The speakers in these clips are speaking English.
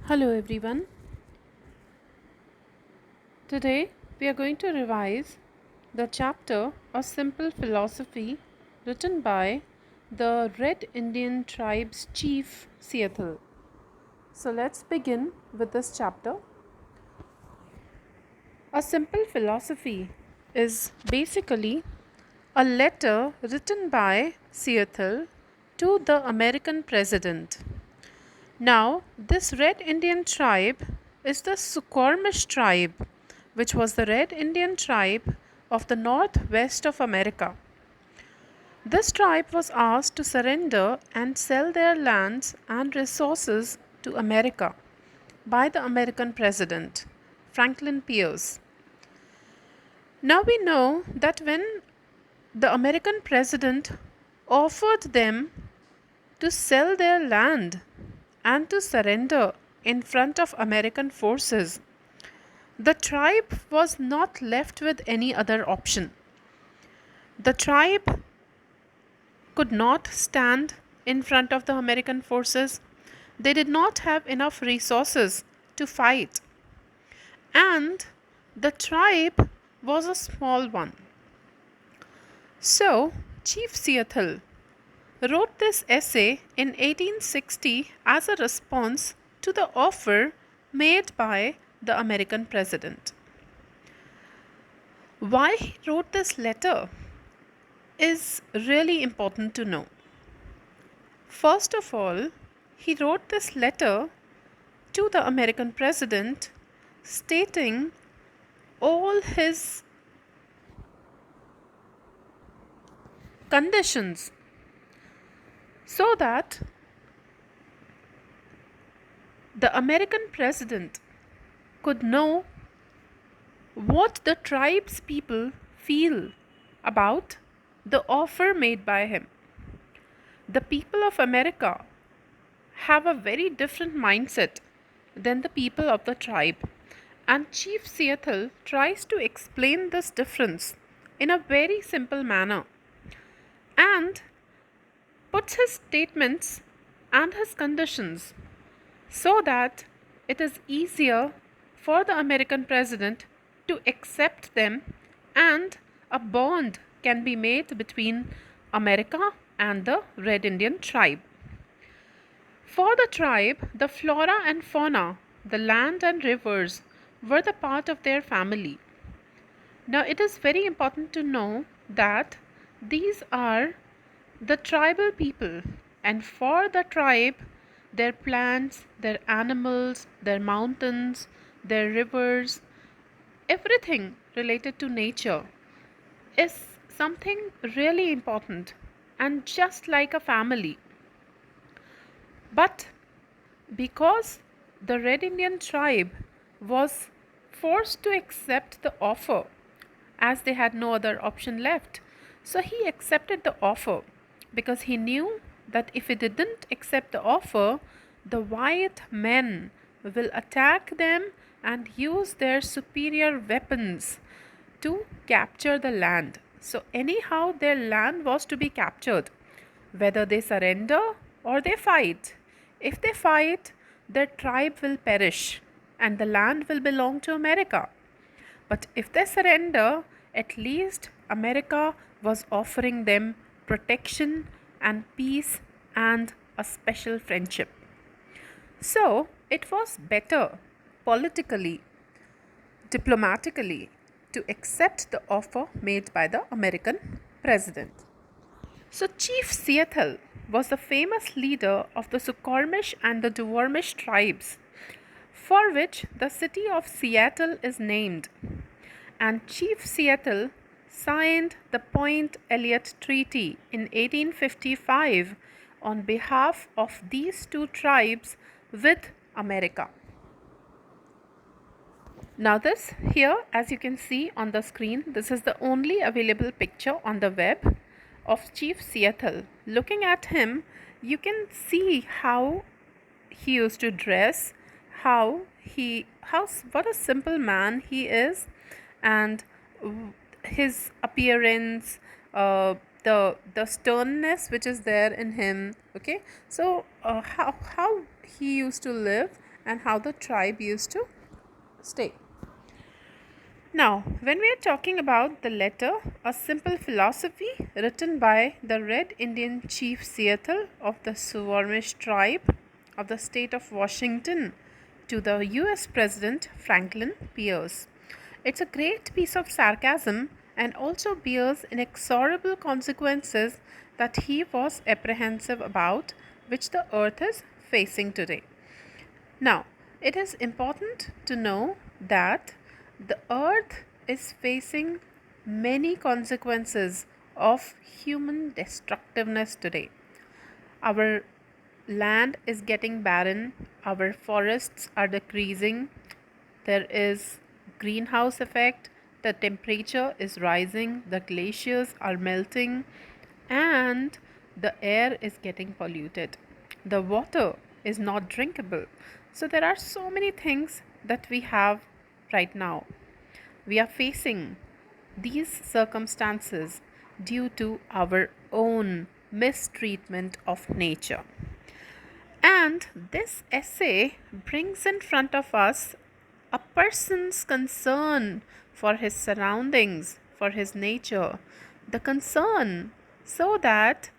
Hello everyone. Today we are going to revise the chapter A Simple Philosophy written by the Red Indian Tribe's chief Seathl. So let's begin with this chapter. A Simple Philosophy is basically a letter written by Seathl to the American president. Now, this Red Indian tribe is the Suquamish tribe, which was the Red Indian tribe of the northwest of America. This tribe was asked to surrender and sell their lands and resources to America by the American president, Franklin Pierce. Now we know that when the American president offered them to sell their land and to surrender in front of American forces, the tribe was not left with any other option. The tribe could not stand in front of the American forces. They did not have enough resources to fight. And the tribe was a small one. So, Chief Seathl wrote this essay in 1860 as a response to the offer made by the American president. Why he wrote this letter is really important to know. First of all, he wrote this letter to the American president stating all his conditions so that the American president could know what the tribe's people feel about the offer made by him. The people of America have a very different mindset than the people of the tribe, and Chief Seathl tries to explain this difference in a very simple manner and puts his statements and his conditions so that it is easier for the American president to accept them and a bond can be made between America and the Red Indian tribe. For the tribe, the flora and fauna, the land and rivers were the part of their family. Now, it is very important to know that these are the tribal people, and for the tribe, their plants, their animals, their mountains, their rivers, everything related to nature is something really important and just like a family. But because the Red Indian tribe was forced to accept the offer as they had no other option left, so he accepted the offer because he knew that if he didn't accept the offer, the white men will attack them and use their superior weapons to capture the land. So, anyhow, their land was to be captured, whether they surrender or they fight. If they fight, their tribe will perish and the land will belong to America. But if they surrender, at least America was offering them protection and peace and a special friendship. So it was better politically, diplomatically, to accept the offer made by the American president. So Chief Seathl was the famous leader of the Suquamish and the Duwamish tribes, for which the city of Seattle is named. And Chief Seattle signed the Point Elliott Treaty in 1855 on behalf of these two tribes with America. Now this here, as you can see on the screen, this is the only available picture on the web of Chief Seathl. Looking at him, you can see how he used to dress, what a simple man he is, and his appearance, the sternness which is there in him. Okay, so how he used to live and how the tribe used to stay. Now, when we are talking about the letter, a simple philosophy written by the Red Indian chief Seathl of the Swarmish tribe of the state of Washington to the US President Franklin Pierce. It's a great piece of sarcasm and also bears inexorable consequences that he was apprehensive about, which the earth is facing today. Now, it is important to know that the earth is facing many consequences of human destructiveness today. Our land is getting barren, our forests are decreasing, there is greenhouse effect, the temperature is rising, the glaciers are melting, and the air is getting polluted. The water is not drinkable. So there are so many things that we have right now. We are facing these circumstances due to our own mistreatment of nature. And this essay brings in front of us a person's concern for his surroundings, for his nature, the concern so that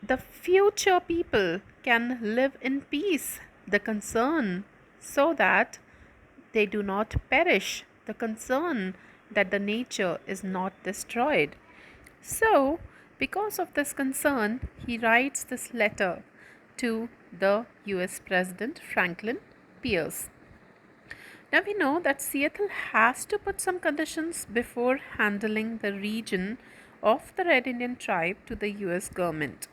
the future people can live in peace, the concern so that they do not perish, the concern that the nature is not destroyed. So, because of this concern, he writes this letter to the US President Franklin Pierce. Now we know that Seattle has to put some conditions before handling the region of the Red Indian tribe to the US government.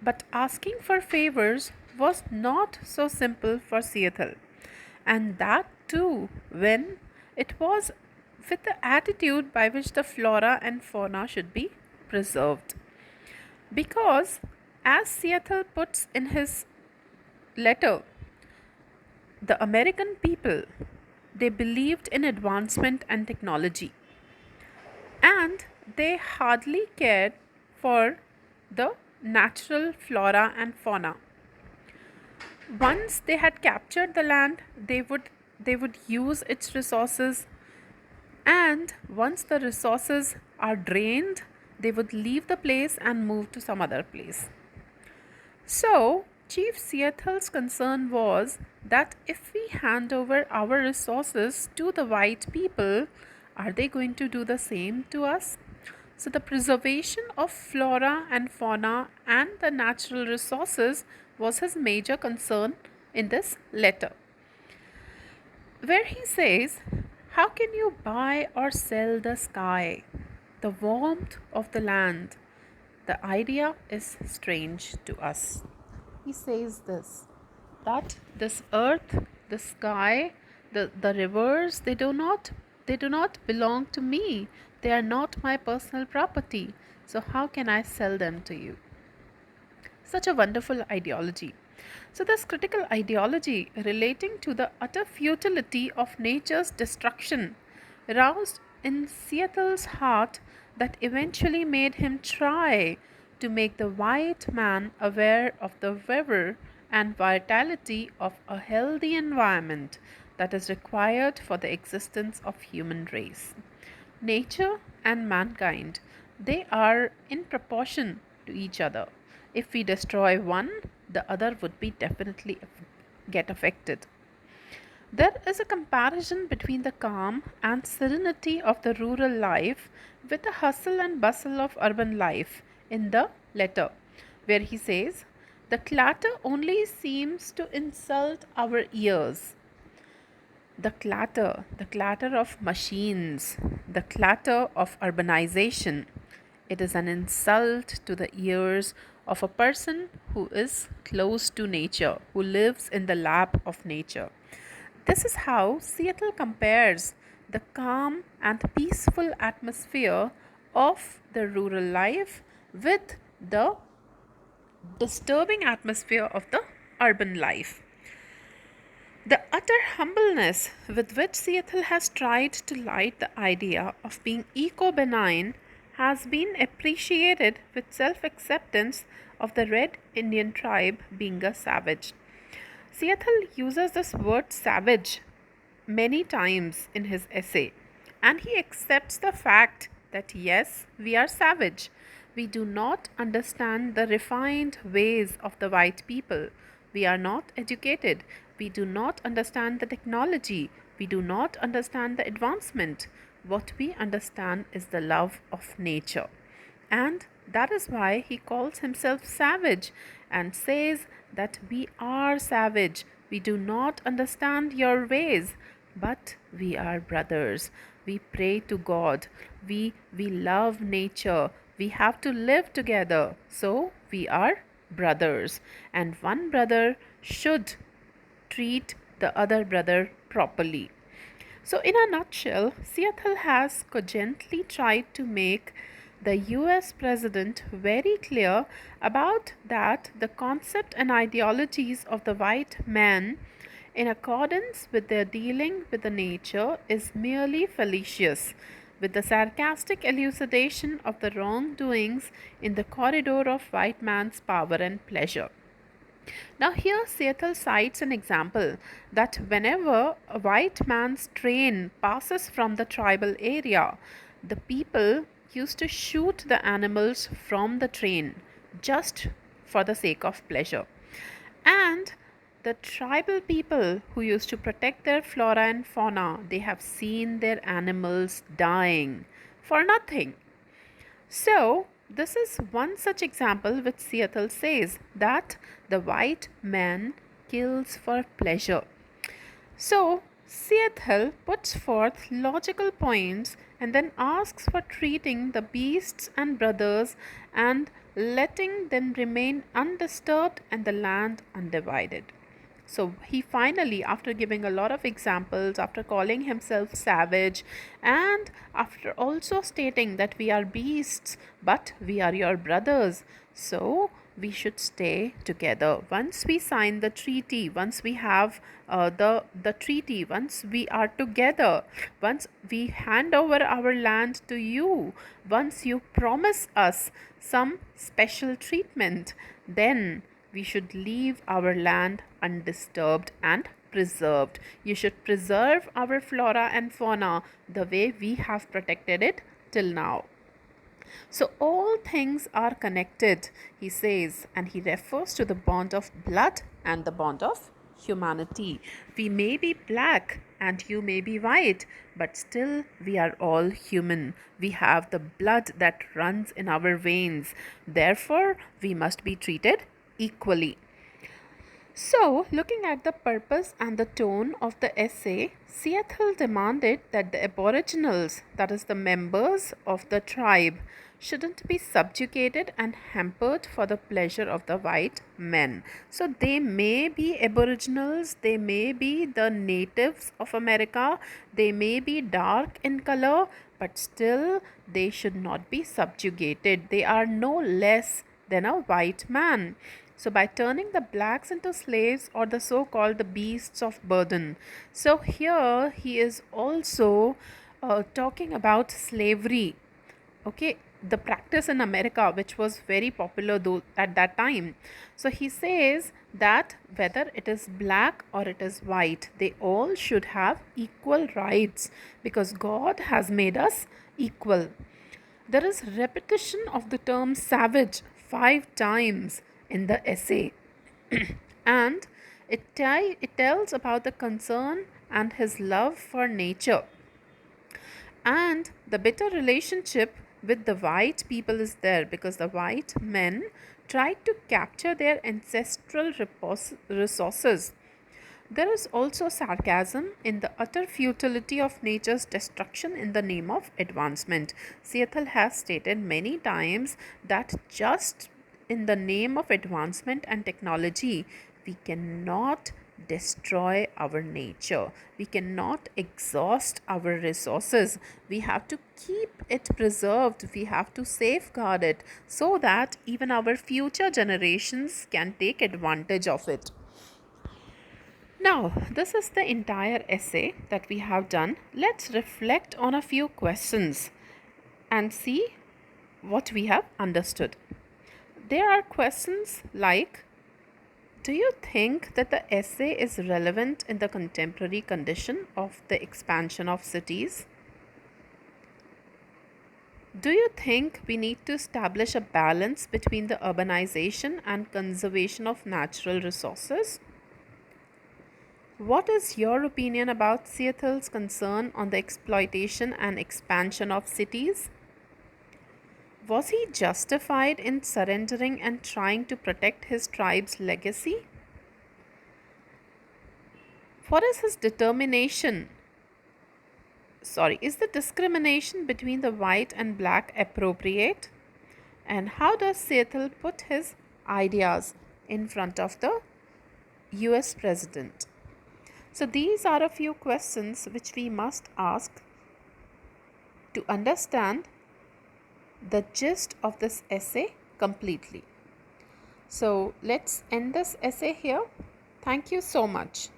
But asking for favors was not so simple for Seattle, and that too when it was with the attitude by which the flora and fauna should be preserved. Because, as Seattle puts in his letter, the American people, they believed in advancement and technology, and they hardly cared for the natural flora and fauna. Once they had captured the land, they would use its resources, and once the resources are drained, they would leave the place and move to some other place. So, Chief Seattle's concern was that if we hand over our resources to the white people, are they going to do the same to us? So, the preservation of flora and fauna and the natural resources was his major concern in this letter, where he says, how can you buy or sell the sky, the warmth of the land? The idea is strange to us. He says this, that this earth, the sky, the rivers, they do not belong to me. They are not my personal property. So how can I sell them to you? Such a wonderful ideology. So, this critical ideology relating to the utter futility of nature's destruction roused in Seattle's heart that eventually made him try to make the white man aware of the vigor and vitality of a healthy environment that is required for the existence of human race. Nature and mankind, they are in proportion to each other. If we destroy one, the other would be definitely get affected. There is a comparison between the calm and serenity of the rural life with the hustle and bustle of urban life in the letter, where he says, the clatter only seems to insult our ears. The clatter of machines, the clatter of urbanization, it is an insult to the ears of a person who is close to nature, who lives in the lap of nature. This is how Seattle compares the calm and peaceful atmosphere of the rural life with the disturbing atmosphere of the urban life. The utter humbleness with which Seattle has tried to light the idea of being eco benign has been appreciated with self acceptance of the Red Indian tribe being a savage. Seattle uses this word savage many times in his essay, and he accepts the fact that yes, we are savage. We do not understand the refined ways of the white people. We are not educated. We do not understand the technology. We do not understand the advancement. What we understand is the love of nature. And that is why he calls himself savage and says that we are savage. We do not understand your ways, but we are brothers. We pray to God. We love nature. We have to live together. So we are brothers. And one brother should treat the other brother properly. So, in a nutshell, Seattle has cogently tried to make the US president very clear about that the concept and ideologies of the white man in accordance with their dealing with the nature is merely fallacious, with the sarcastic elucidation of the wrongdoings in the corridor of white man's power and pleasure. Now, here Seattle cites an example that whenever a white man's train passes from the tribal area, the people used to shoot the animals from the train just for the sake of pleasure. And the tribal people who used to protect their flora and fauna, they have seen their animals dying for nothing. So, this is one such example which Seattle says that the white man kills for pleasure. So, Seattle puts forth logical points and then asks for treating the beasts and brothers and letting them remain undisturbed and the land undivided. So he finally, after giving a lot of examples, after calling himself savage, and after also stating that we are beasts, but we are your brothers, so we should stay together. Once we sign the treaty, once we have the treaty, once we are together, once we hand over our land to you, once you promise us some special treatment, then we should leave our land undisturbed and preserved. You should preserve our flora and fauna the way we have protected it till now. So, all things are connected, he says, and he refers to the bond of blood and the bond of humanity. We may be black and you may be white, but still we are all human. We have the blood that runs in our veins. Therefore, we must be treated equally. So, looking at the purpose and the tone of the essay, Seattle demanded that the Aboriginals, that is, the members of the tribe, shouldn't be subjugated and hampered for the pleasure of the white men. So, they may be Aboriginals, they may be the natives of America, they may be dark in color, but still they should not be subjugated. They are no less than a white man. So, by turning the blacks into slaves or the so called the beasts of burden. So, here he is also talking about slavery. Okay, the practice in America, which was very popular though at that time. So, he says that whether it is black or it is white, they all should have equal rights because God has made us equal. There is repetition of the term savage 5 times in the essay, and it tells about the concern and his love for nature. And the bitter relationship with the white people is there because the white men tried to capture their ancestral resources. There is also sarcasm in the utter futility of nature's destruction in the name of advancement. Seattle has stated many times that just in the name of advancement and technology, we cannot destroy our nature. We cannot exhaust our resources. We have to keep it preserved. We have to safeguard it so that even our future generations can take advantage of it. Now, this is the entire essay that we have done. Let's reflect on a few questions and see what we have understood. There are questions like, Do you think that the essay is relevant in the contemporary condition of the expansion of cities? Do you think we need to establish a balance between the urbanization and conservation of natural resources? What is your opinion about Seattle's concern on the exploitation and expansion of cities? Was he justified in surrendering and trying to protect his tribe's legacy? What is his determination? Is the discrimination between the white and black appropriate? And how does Seattle put his ideas in front of the US president? So, these are a few questions which we must ask to understand the gist of this essay completely. So, let's end this essay here. Thank you so much.